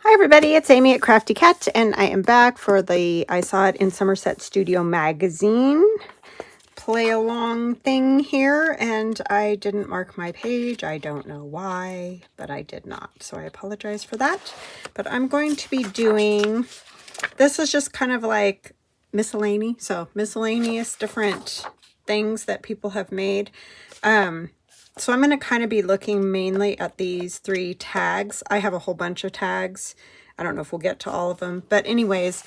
Hi everybody, it's Amy at Crafty Cat, and I am back for the I Saw It in Somerset Studio magazine play along thing here, and I didn't mark my page. I don't know why, but I did not, so I apologize for that. But I'm going to be doing, this is just kind of like miscellany, so miscellaneous different things that people have made. So I'm going to kind of be looking mainly at these 3 tags. I have a whole bunch of tags. I don't know if we'll get to all of them, but anyways,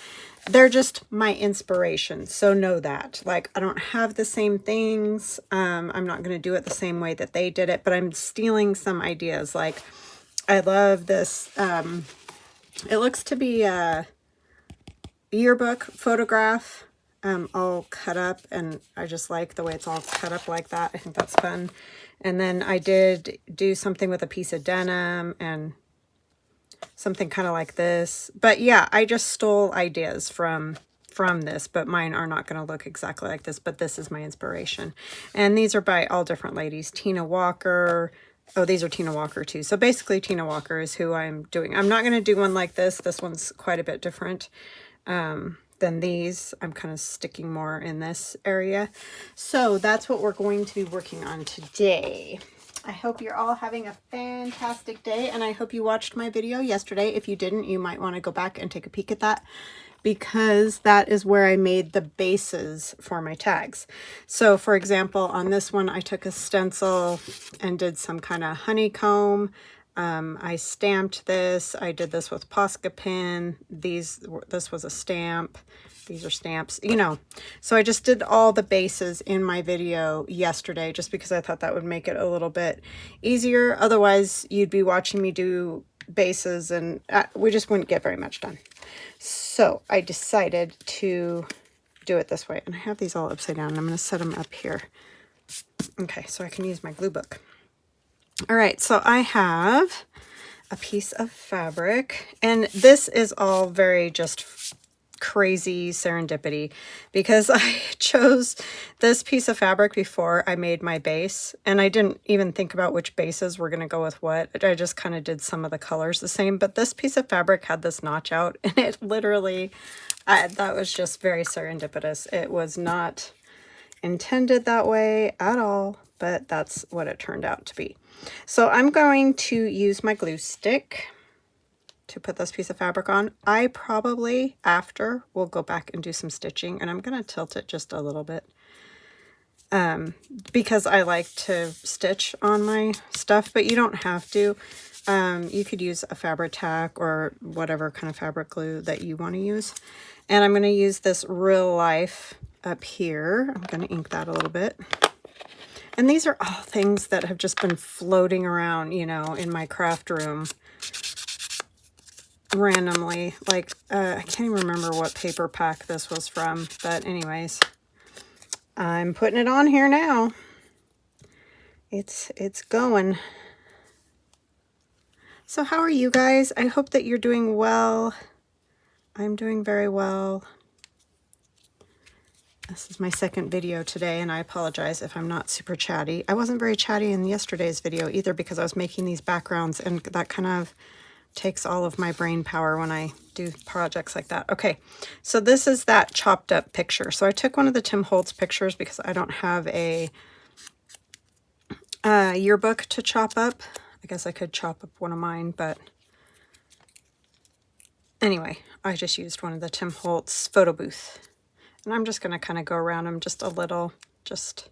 they're just my inspiration. So know that, like, I don't have the same things. I'm not going to do it the same way that they did it, but I'm stealing some ideas. Like, I love this. It looks to be a yearbook photograph, all cut up, and I just like the way it's all cut up like that. I think that's fun. And then I did do something with a piece of denim and something kind of like this. But yeah, I just stole ideas from this, but mine are not going to look exactly like this, but this is my inspiration. And these are by all different ladies. Tina Walker. Oh, these are Tina Walker too. So basically Tina Walker is who I'm doing. I'm not going to do one like this. This one's quite a bit different than these. I'm kind of sticking more in this area. So that's what we're going to be working on today. I hope you're all having a fantastic day, and I hope you watched my video yesterday. If you didn't, you might want to go back and take a peek at that, because that is where I made the bases for my tags. So for example, on this one, I took a stencil and did some kind of honeycomb. I stamped this. I did this with Posca pin. This was a stamp. These are stamps, you know. So I just did all the bases in my video yesterday, just because I thought that would make it a little bit easier. Otherwise, you'd be watching me do bases and we just wouldn't get very much done. So I decided to do it this way. And I have these all upside down, and I'm going to set them up here. Okay, so I can use my glue book. All right, so I have a piece of fabric, and this is all very just crazy serendipity, because I chose this piece of fabric before I made my base, and I didn't even think about which bases were going to go with what. I just kind of did some of the colors the same, but this piece of fabric had this notch out, and it literally, that was just very serendipitous. It was not intended that way at all, but that's what it turned out to be. So I'm going to use my glue stick to put this piece of fabric on. I probably after will go back and do some stitching, and I'm going to tilt it just a little bit because I like to stitch on my stuff, but you don't have to. You could use a fabric tack or whatever kind of fabric glue that you want to use. And I'm going to use this Real Life up here. I'm going to ink that a little bit. And these are all things that have just been floating around, you know, in my craft room randomly. Like, I can't even remember what paper pack this was from, but anyways, I'm putting it on here now. It's going. So how are you guys? I hope that you're doing well. I'm doing very well. This is my second video today, and I apologize if I'm not super chatty. I wasn't very chatty in yesterday's video either, because I was making these backgrounds, and that kind of takes all of my brain power when I do projects like that. Okay, so this is that chopped up picture. So I took one of the Tim Holtz pictures because I don't have a yearbook to chop up. I guess I could chop up one of mine, but anyway, I just used one of the Tim Holtz photo booth. And I'm just going to kind of go around them just a little, just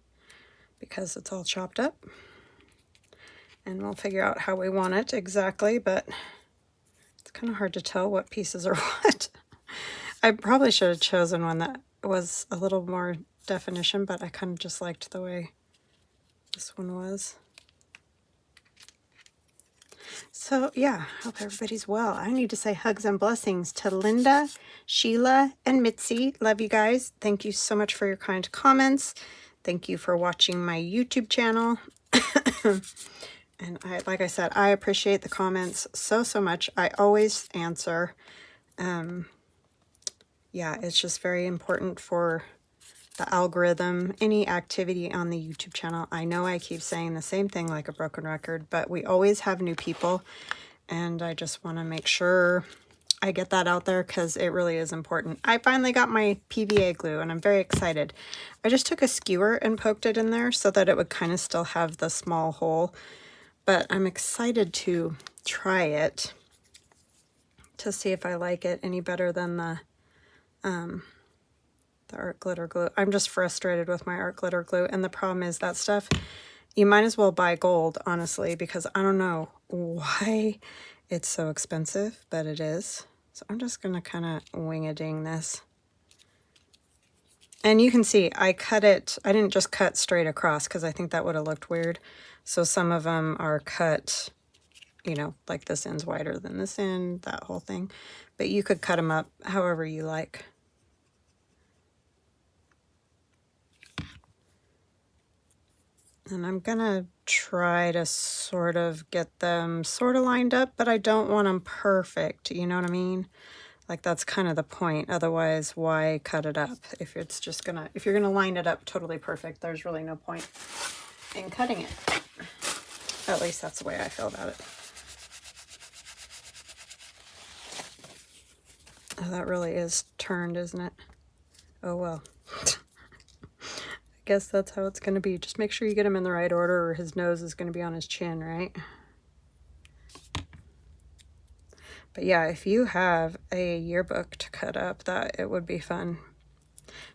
because it's all chopped up. And we'll figure out how we want it exactly, but it's kind of hard to tell what pieces are what. I probably should have chosen one that was a little more definition, but I kind of just liked the way this one was. So yeah, hope everybody's well. I need to say hugs and blessings to Linda, Sheila, and Mitzi. Love you guys. Thank you so much for your kind comments. Thank you for watching my YouTube channel. And like I said, I appreciate the comments so much. I always answer. Yeah, it's just very important for the algorithm, any activity on the YouTube channel. I know I keep saying the same thing like a broken record, but we always have new people. And I just want to make sure I get that out there because it really is important. I finally got my PVA glue and I'm very excited. I just took a skewer and poked it in there so that it would kind of still have the small hole. But I'm excited to try it to see if I like it any better than the art glitter glue. I'm just frustrated with my art glitter glue. And the problem is that stuff, you might as well buy gold, honestly, because I don't know why it's so expensive, but it is. So I'm just going to kind of wing-a-ding this. And you can see I cut it, I didn't just cut straight across because I think that would have looked weird. So some of them are cut, you know, like this end's wider than this end, that whole thing. But you could cut them up however you like. And I'm gonna try to sort of get them sort of lined up, but I don't want them perfect, you know what I mean? Like that's kind of the point. Otherwise, why cut it up? If it's just gonna, if you're gonna line it up totally perfect, there's really no point in cutting it. At least that's the way I feel about it. Oh, that really is turned, isn't it? Oh well. I guess that's how it's going to be. Just make sure you get him in the right order or his nose is going to be on his chin, right? But yeah, if you have a yearbook to cut up, that it would be fun.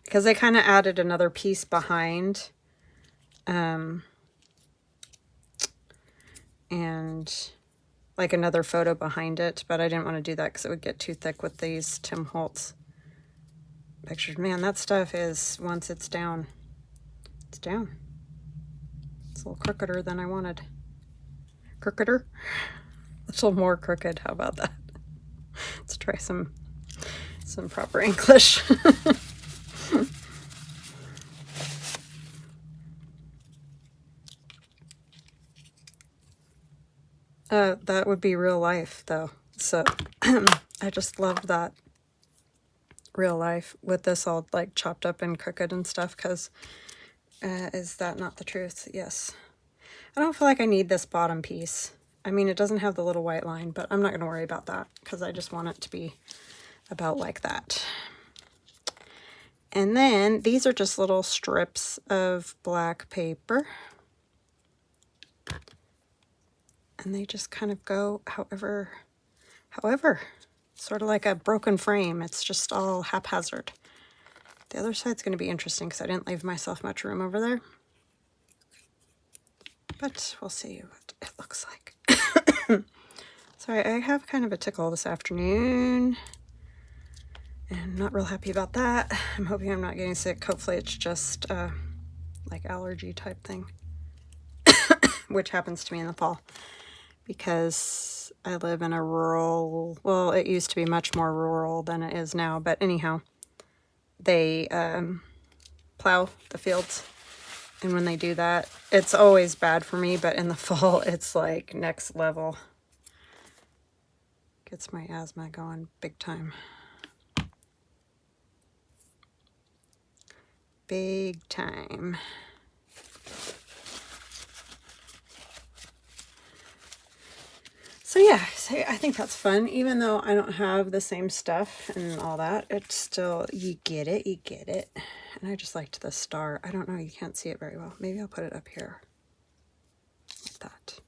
Because they kind of added another piece behind. And like another photo behind it. But I didn't want to do that because it would get too thick with these Tim Holtz pictures. Man, that stuff is, once it's down, it's down. It's a little crookeder than I wanted. Crookeder? A little more crooked. How about that? Let's try some proper English. That would be real life, though. So I just love that real life with this all like chopped up and crooked and stuff. Because is that not the truth? Yes. I don't feel like I need this bottom piece. I mean, it doesn't have the little white line, but I'm not going to worry about that because I just want it to be about like that. And then these are just little strips of black paper. And they just kind of go however, sort of like a broken frame. It's just all haphazard. The other side's going to be interesting because I didn't leave myself much room over there. But we'll see what it looks like. Sorry, I have kind of a tickle this afternoon. And I'm not real happy about that. I'm hoping I'm not getting sick. Hopefully it's just like allergy type thing. Which happens to me in the fall. Because I live in a rural, well, it used to be much more rural than it is now. But anyhow, they plow the fields. And when they do that, it's always bad for me. But in the fall, it's like next level. Gets my asthma going big time. Big time. So yeah, so I think that's fun. Even though I don't have the same stuff and all that, it's still, you get it, you get it. And I just liked the star. I don't know, you can't see it very well. Maybe I'll put it up here. Like that.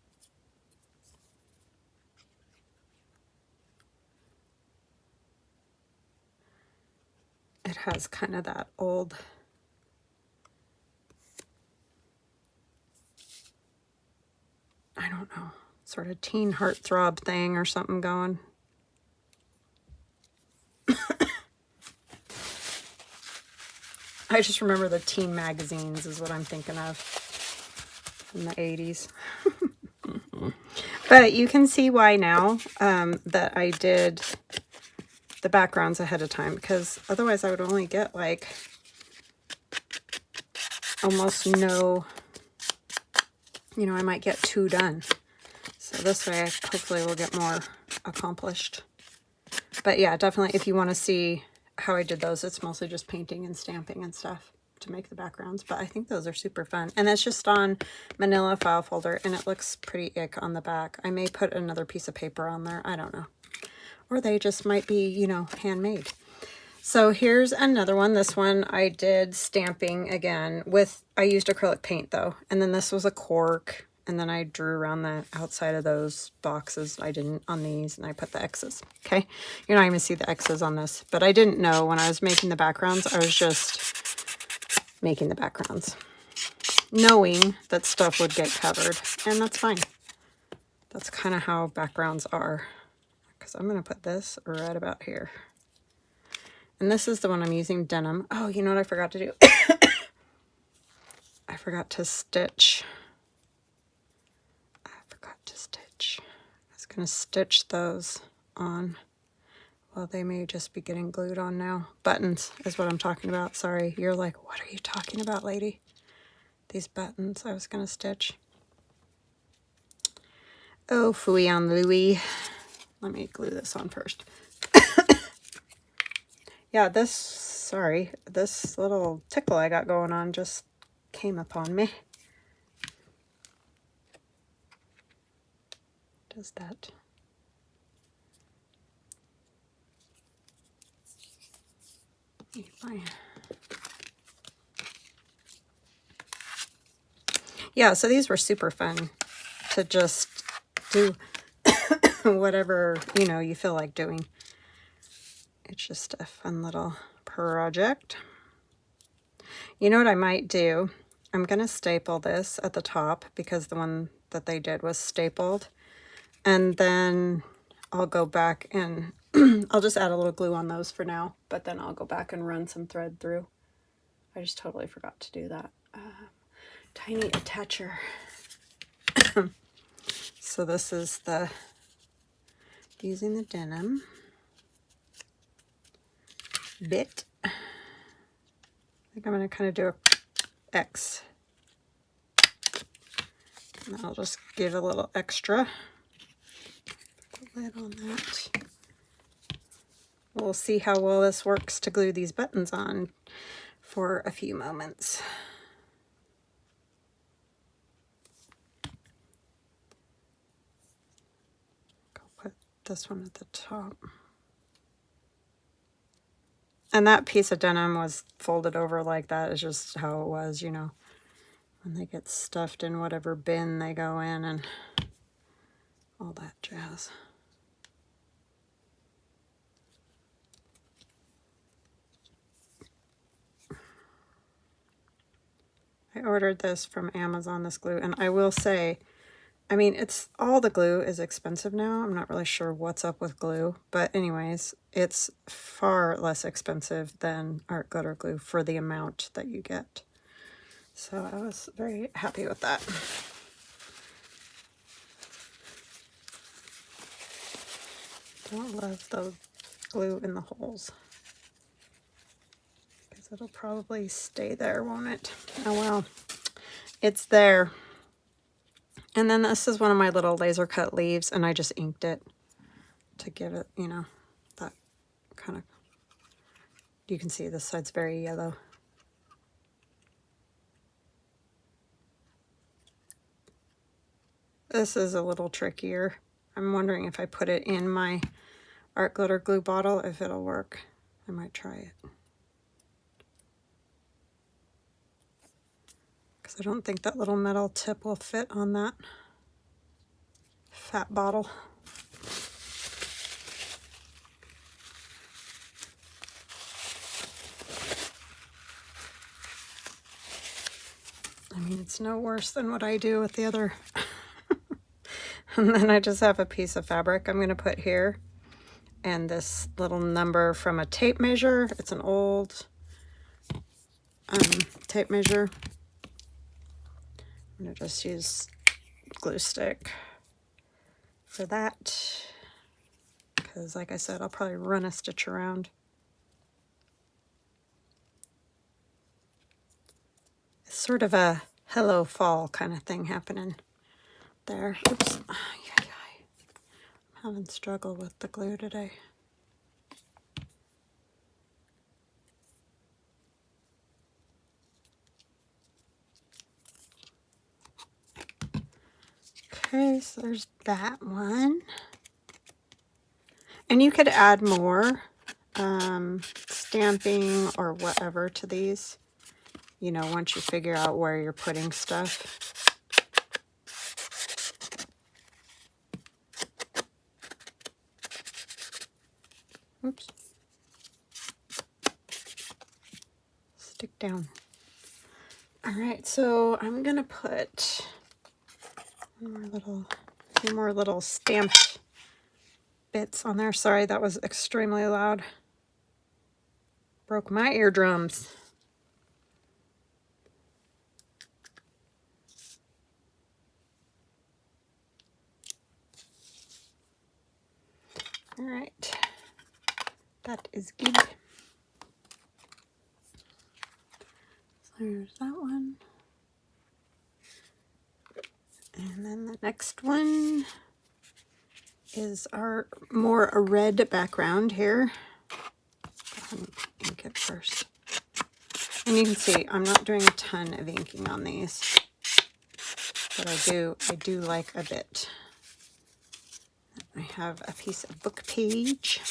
It has kind of that old, I don't know, sort of teen heartthrob thing or something going. I just remember the teen magazines is what I'm thinking of in the 80s. But you can see why now that I did the backgrounds ahead of time, because otherwise I would only get like almost no, you know, I might get 2 done. So this way, hopefully we'll get more accomplished. But yeah, definitely if you want to see how I did those, it's mostly just painting and stamping and stuff. to make the backgrounds, but I think those are super fun. And it's just on manila file folder, and it looks pretty ick on the back. I may put another piece of paper on there. I don't know. Or they just might be, you know, handmade. So here's another one. This one I did stamping again with, I used acrylic paint though. And then this was a cork. And then I drew around the outside of those boxes. I didn't on these, and I put the X's. Okay. You're not even see the X's on this, but I didn't know when I was making the backgrounds. I was just making the backgrounds, knowing that stuff would get covered, and that's fine. That's kind of how backgrounds are. Because I'm going to put this right about here. And this is the one I'm using, denim. Oh, you know what I forgot to do? I forgot to stitch. I was going to stitch those on. Well, they may just be getting glued on now. Buttons is what I'm talking about. Sorry, you're like, what are you talking about, lady? These buttons I was going to stitch. Oh, phooey on Louie. Let me glue this on first. Yeah, this little tickle I got going on just came upon me. Does that? Yeah, so these were super fun to just do whatever, you know, you feel like doing. It's just a fun little project. You know what I might do? I'm going to staple this at the top because the one that they did was stapled. And then I'll go back and I'll just add a little glue on those for now. But then I'll go back and run some thread through. I just totally forgot to do that. Tiny attacher. So this is the, using the denim bit. I think I'm going to kind of do a X. And I'll just give a little extra. Put the lid on that. We'll see how well this works to glue these buttons on for a few moments. Go put this one at the top. And that piece of denim was folded over like that. Is just how it was, you know, when they get stuffed in whatever bin they go in and all that jazz. I ordered this from Amazon, this glue, and I will say, I mean, it's all the glue is expensive now. I'm not really sure what's up with glue, but anyways, it's far less expensive than art glitter glue for the amount that you get. So I was very happy with that. Don't love the glue in the holes. Because it'll probably stay there, won't it? Oh well, it's there. And then this is one of my little laser cut leaves, and I just inked it to give it, you know, that kind of, you can see this side's very yellow. This is a little trickier. I'm wondering if I put it in my art glitter glue bottle, if it'll work. I might try it. Because I don't think that little metal tip will fit on that fat bottle. I mean, it's no worse than what I do with the other. And then I just have a piece of fabric I'm going to put here. And this little number from a tape measure. It's an old tape measure. I'm going to just use glue stick for that. Because like I said, I'll probably run a stitch around. It's sort of a hello fall kind of thing happening there. Oops. I'm having struggle with the glue today. Okay, so there's that one. And you could add more stamping or whatever to these, you know, once you figure out where you're putting stuff. Oops. Stick down. All right, so I'm gonna put few more little stamped bits on there. Sorry, that was extremely loud. Broke my eardrums. All right, that is good. So there's that one. And then the next one is our more a red background here. Ink it first. And you can see I'm not doing a ton of inking on these, but I do like a bit. I have a piece of book page.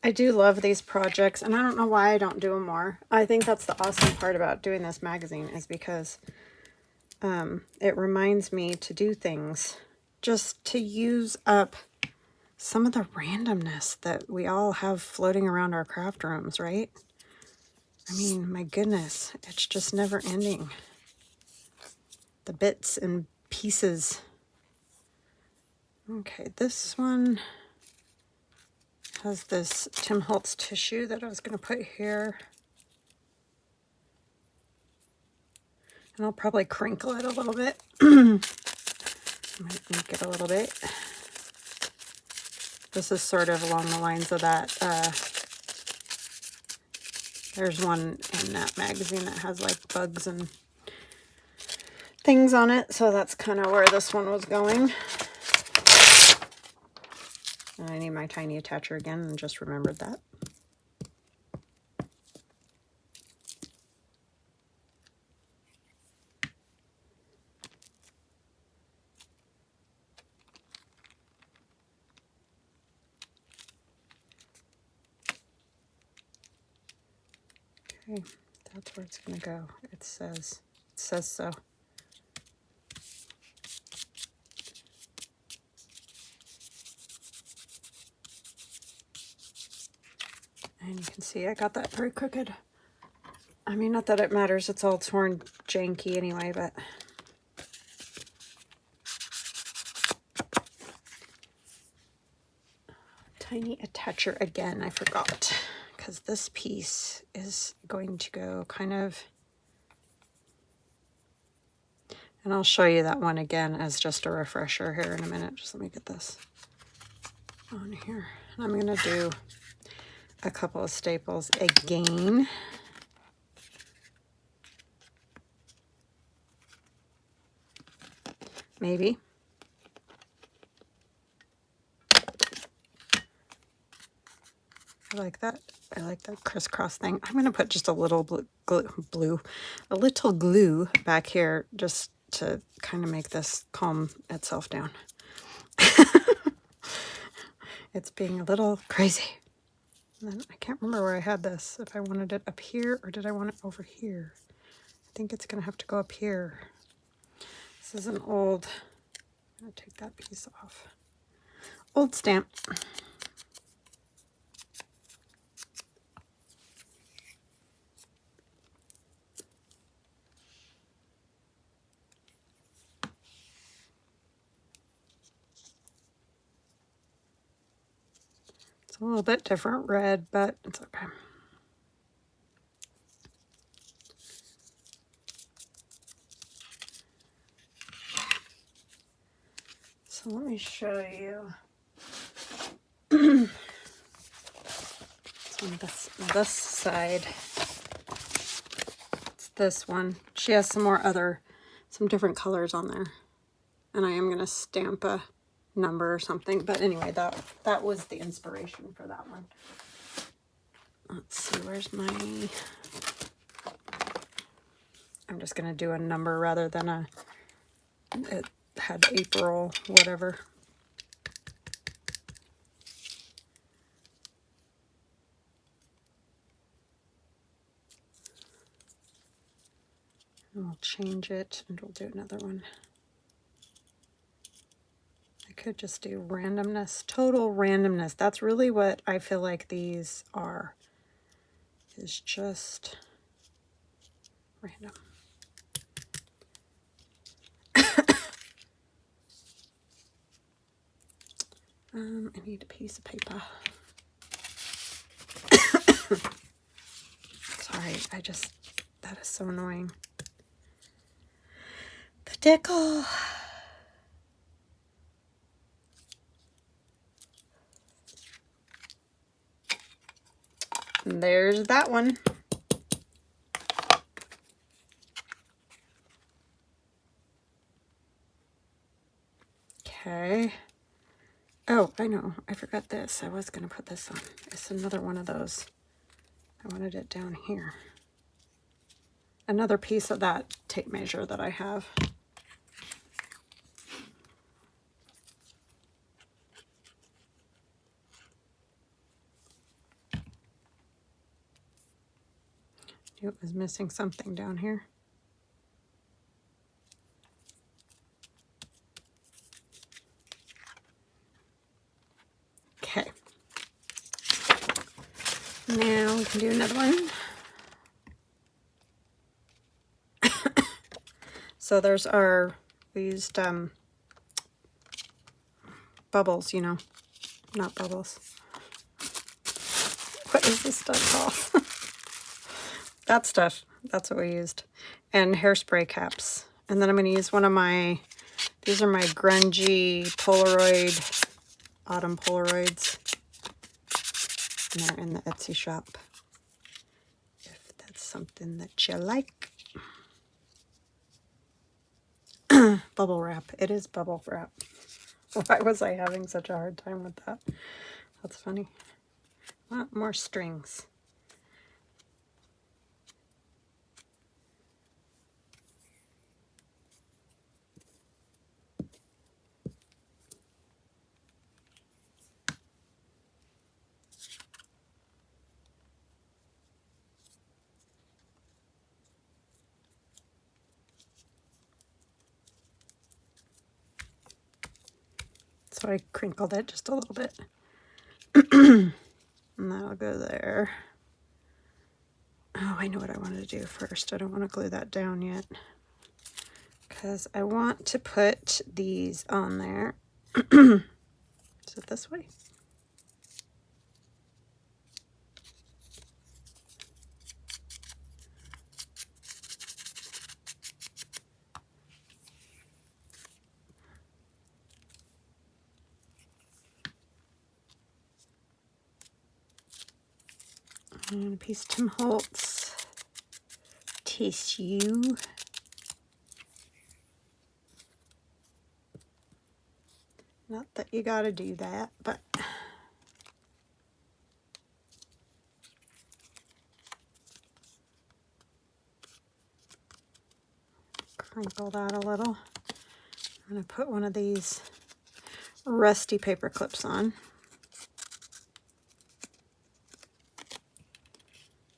I do love these projects, and I don't know why I don't do them more. I think that's the awesome part about doing this magazine, is because it reminds me to do things, just to use up some of the randomness that we all have floating around our craft rooms, right? I mean, my goodness, it's just never ending. The bits and pieces. Okay, this one has this Tim Holtz tissue that I was going to put here. And I'll probably crinkle it a little bit. Might make it a little bit. This is sort of along the lines of that. There's one in that magazine that has like bugs and things on it. So that's kind of where this one was going. And I need my tiny attacher again and just remembered that. Okay, that's where it's going to go. It says so. And you can see I got that very crooked. I mean, not that it matters. It's all torn janky anyway, but... Tiny attacher again, I forgot. Because this piece is going to go kind of... And I'll show you that one again as just a refresher here in a minute. Just let me get this on here. And I'm going to do a couple of staples again. Maybe. I like that. I like that crisscross thing. I'm going to put just a little a little glue back here just to kind of make this calm itself down. It's being a little crazy. And then I can't remember where I had this. If I wanted it up here or did I want it over here? I think it's going to have to go up here. This is an old, I'm going to take that piece off. Old stamp. It's a little bit different red, but it's okay. So let me show you. On this side, it's this one. She has some different colors on there, and I am going to stamp a number or something. But anyway, that was the inspiration for that one. Let's see, where's my... I'm just going to do a number rather than a... It had April, whatever. And we'll change it and we'll do another one. I could just do randomness, total randomness. That's really what I feel like these are, is just random. I need a piece of paper. Sorry, that is so annoying. The decal. And there's that one. Okay. Oh, I know. I forgot this. I was going to put this on. It's another one of those. I wanted it down here. Another piece of that tape measure that I have. It was missing something down here. Okay. Now we can do another one. So there's we used bubbles, you know, not bubbles. What is this stuff called? That stuff, that's what we used. And hairspray caps. And then I'm going to use one of my, these are my grungy Polaroid, autumn Polaroids. And they're in the Etsy shop. If that's something that you like. Bubble wrap. It is bubble wrap. Why was I having such a hard time with that? That's funny. More strings. So I crinkled it just a little bit. And that'll go there. Oh, I know what I want to do first. I don't want to glue that down yet, because I want to put these on there. Is it this way? And a piece of Tim Holtz tissue. Not that you gotta do that, but crinkle that a little. I'm gonna put one of these rusty paper clips on.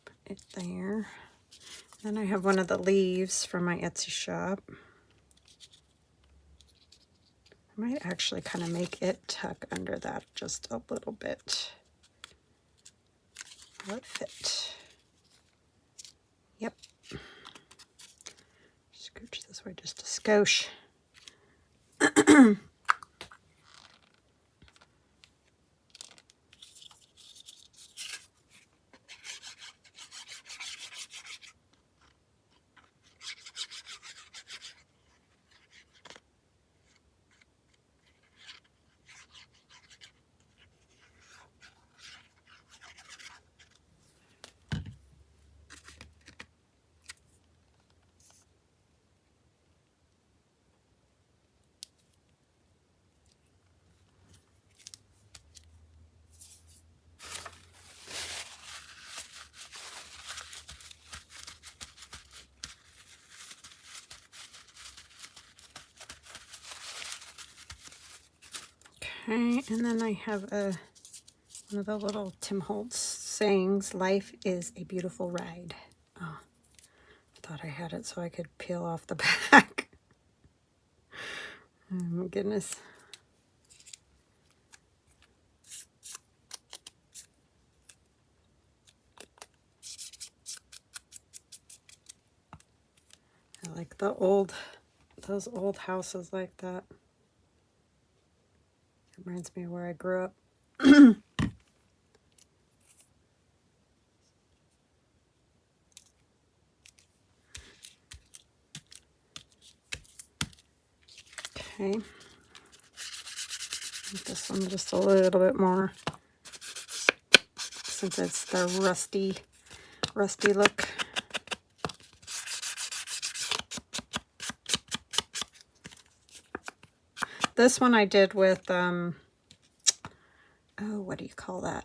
Put it there. Then I have one of the leaves from my Etsy shop. I might actually kind of make it tuck under that just a little bit. Will it fit? Yep. Scooch this way just a skosh. Okay, and then I have one of the little Tim Holtz sayings, "Life is a beautiful ride." Oh, I thought I had it so I could peel off the back. Oh my goodness. I like those old houses like that. It reminds me of where I grew up. Okay. Make this one just a little bit more, since it's the rusty look. This one I did with, oh, what do you call that?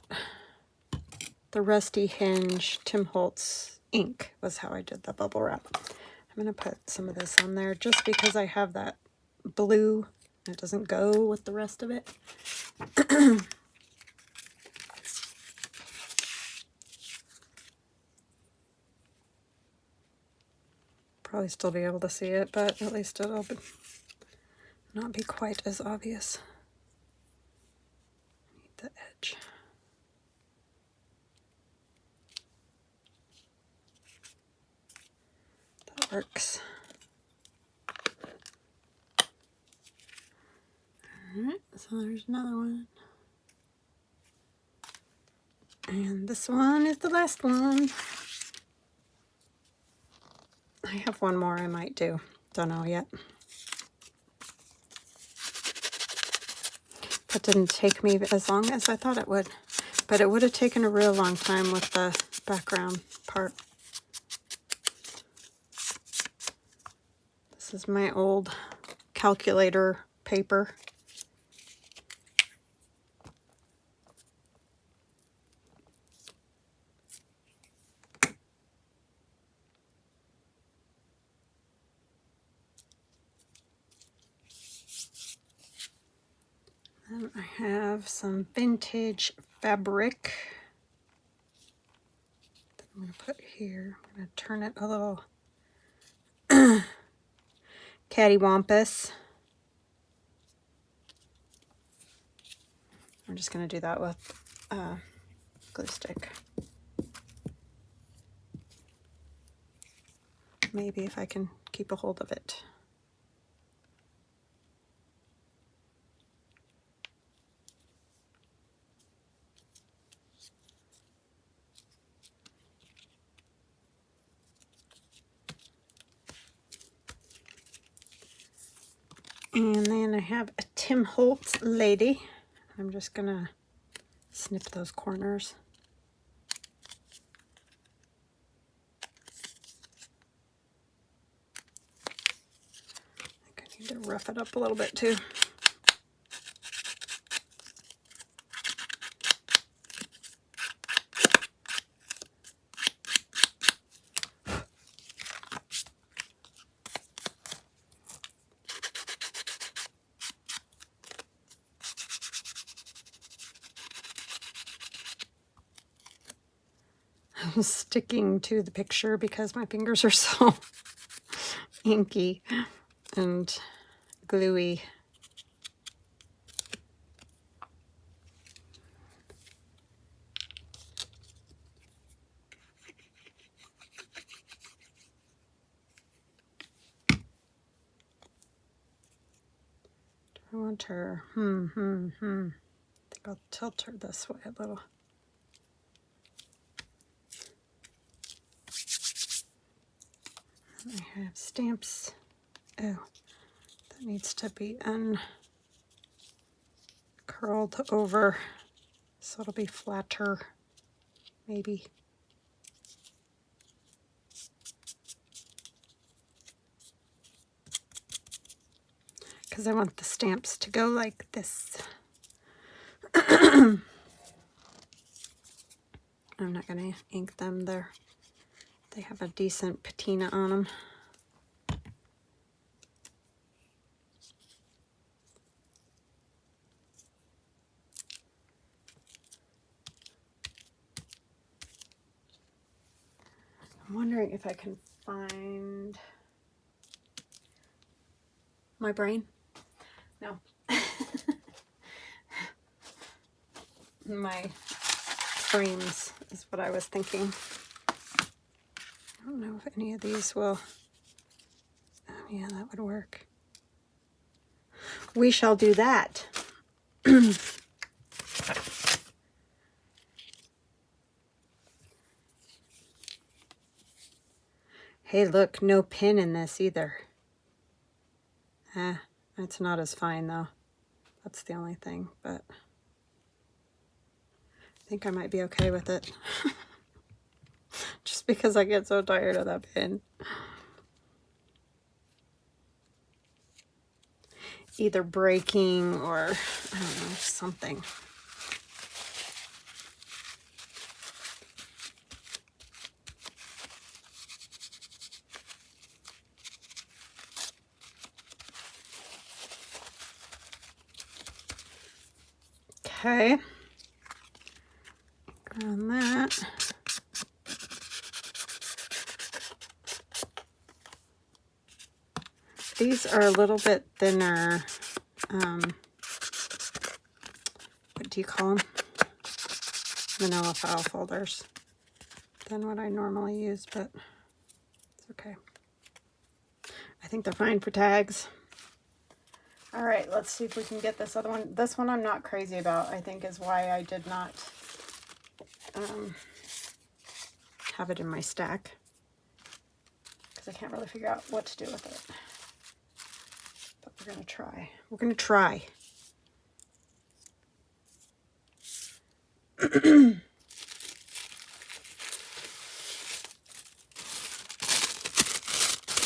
The Rusty Hinge Tim Holtz ink was how I did the bubble wrap. I'm going to put some of this on there just because I have that blue. It doesn't go with the rest of it. Probably still be able to see it, but at least it'll not be quite as obvious. Need the edge. That works. Alright, so there's another one. And this one is the last one. I have one more I might do. Don't know yet. That didn't take me as long as I thought it would. But it would have taken a real long time with the background part. This is my old calculator paper. Then I have some vintage fabric that I'm going to put here. I'm going to turn it a little cattywampus. I'm just going to do that with glue stick. Maybe if I can keep a hold of it. And then I have a Tim Holtz lady. I'm just going to snip those corners. I think I need to rough it up a little bit too. I'm sticking to the picture because my fingers are so inky and gluey. I want her, I think I'll tilt her this way a little. I have stamps. Oh, that needs to be uncurled over so it'll be flatter, maybe. Because I want the stamps to go like this. I'm not going to ink them there. They have a decent patina on them. I'm wondering if I can find my brain. No. My frames is what I was thinking. I don't know if any of these will... Oh, yeah, that would work. We shall do that. Hey, look, no pin in this either. It's not as fine though. That's the only thing, but I think I might be okay with it. Just because I get so tired of that pin. Either breaking or, I don't know, something. Okay. On that. These are a little bit thinner. What do you call them? Manila file folders than what I normally use, but it's okay. I think they're fine for tags. All right, let's see if we can get this other one. This one I'm not crazy about, I think is why I did not have it in my stack, because I can't really figure out what to do with it. But we're going to try. We're going to try.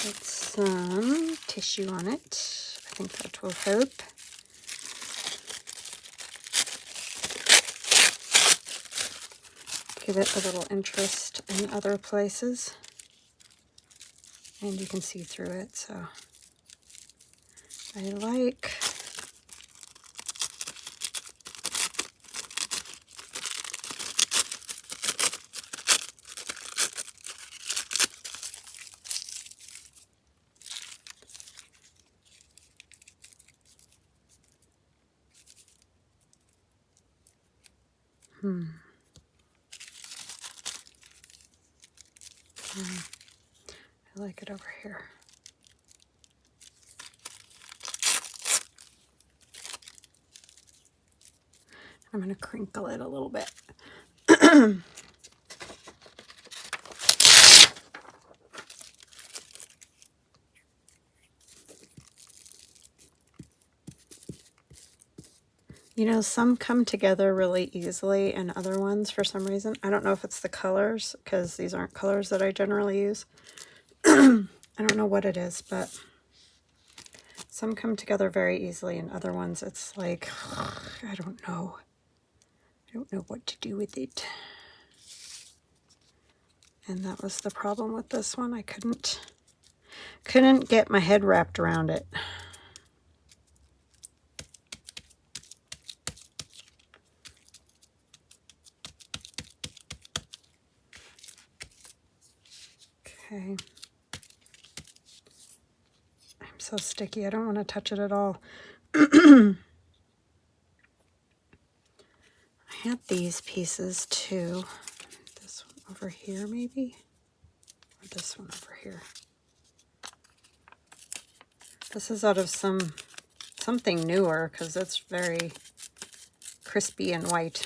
Put some tissue on it. I think that will help. Give it a little interest in other places. And you can see through it, so I like I like it over here. I'm going to crinkle it a little bit. You know, some come together really easily and other ones for some reason. I don't know if it's the colors, because these aren't colors that I generally use. I don't know what it is, but some come together very easily and other ones it's like, I don't know. I don't know what to do with it. And that was the problem with this one. I couldn't get my head wrapped around it. Okay. I'm so sticky. I don't want to touch it at all. I had these pieces too. This one over here maybe? Or this one over here. This is out of something newer because it's very crispy and white.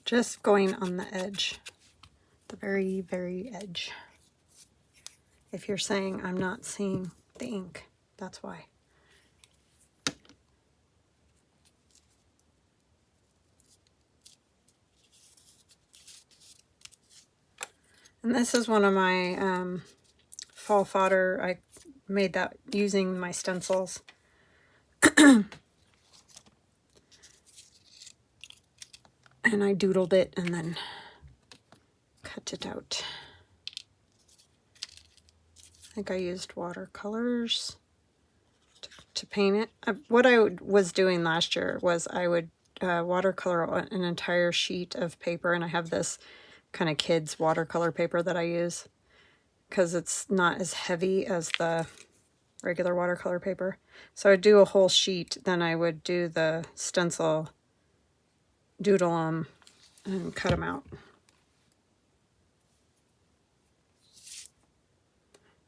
Just going on the edge, the very, very edge. If you're saying I'm not seeing the ink, that's why. And this is one of my fall fodder. I made that using my stencils. And I doodled it and then cut it out. think I used watercolors to paint it. What I was doing last year was I would watercolor an entire sheet of paper, and I have this kind of kids watercolor paper that I use because it's not as heavy as the regular watercolor paper. So I'd do a whole sheet, then I would do the stencil, doodle them, and cut them out.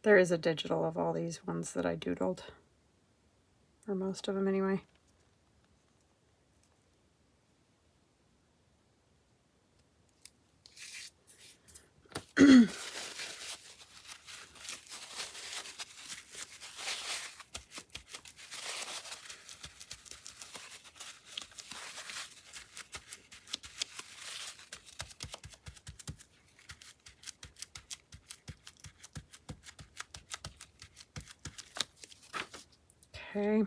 There is a digital of all these ones that I doodled, or most of them anyway. Okay.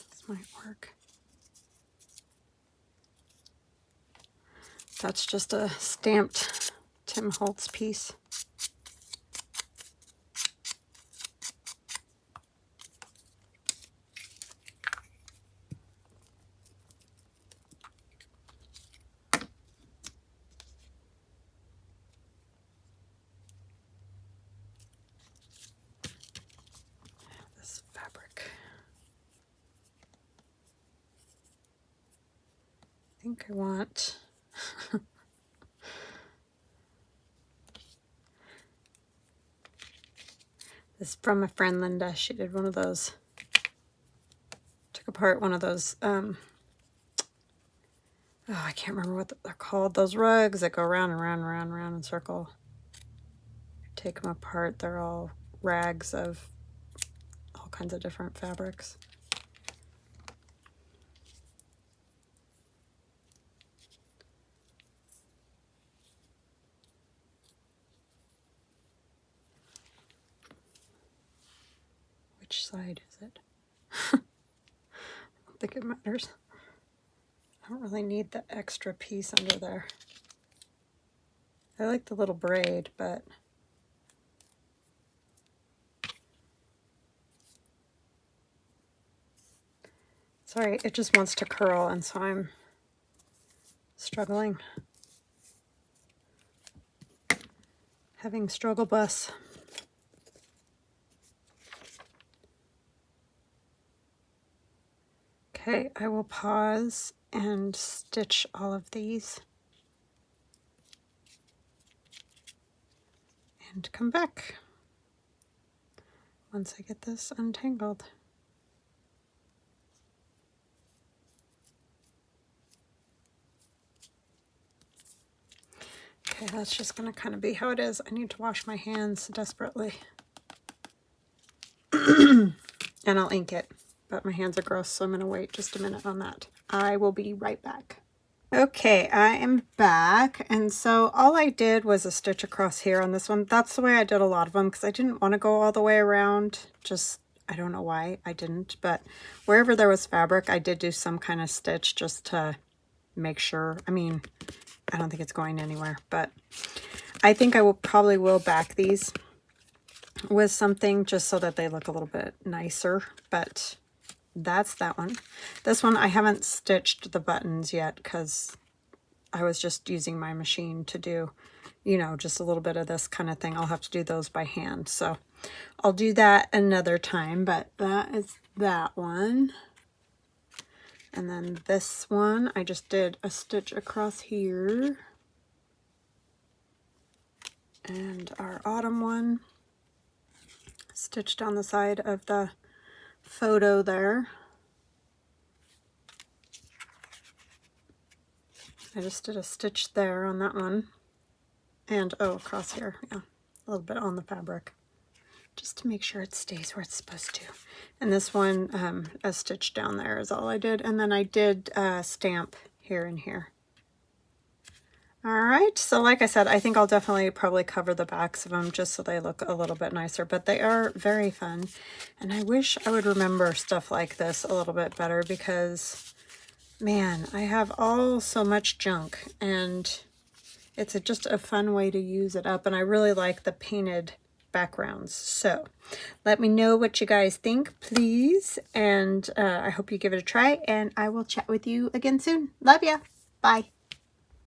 This might work. That's just a stamped Tim Holtz piece. This fabric. I think I want this is from a friend, Linda. She did one of those, took apart one of those, oh, I can't remember what they're called. Those rugs that go round and round and round and round in a circle. Take them apart. They're all rags of all kinds of different fabrics. Which side is it? I don't think it matters. I don't really need the extra piece under there. I like the little braid, but sorry, it just wants to curl, and so I'm struggling. Having struggle bus. Okay, I will pause and stitch all of these and come back once I get this untangled. Okay, that's just going to kind of be how it is. I need to wash my hands desperately. And I'll ink it, but my hands are gross, so I'm going to wait just a minute on that. I will be right back. Okay, I am back, and so all I did was a stitch across here on this one. That's the way I did a lot of them, because I didn't want to go all the way around. Just, I don't know why I didn't, but wherever there was fabric, I did do some kind of stitch just to make sure. I mean, I don't think it's going anywhere, but I think I will probably back these with something just so that they look a little bit nicer, but that's that one. This one I haven't stitched the buttons yet because I was just using my machine to do, you know, just a little bit of this kind of thing. I'll have to do those by hand, so I'll do that another time, but that is that one. And then this one, I just did a stitch across here. And our autumn one, stitched on the side of the photo there. I just did a stitch there on that one. And, oh, across here, yeah, a little bit on the fabric, just to make sure it stays where it's supposed to. And this one, a stitch down there is all I did. And then I did stamp here and here. All right, so like I said, I think I'll definitely probably cover the backs of them just so they look a little bit nicer, but they are very fun. And I wish I would remember stuff like this a little bit better because, man, I have so much junk, and It's just a fun way to use it up, and I really like the painted backgrounds. So let me know what you guys think, please, and I hope you give it a try, and I will chat with you again soon. Love ya. Bye.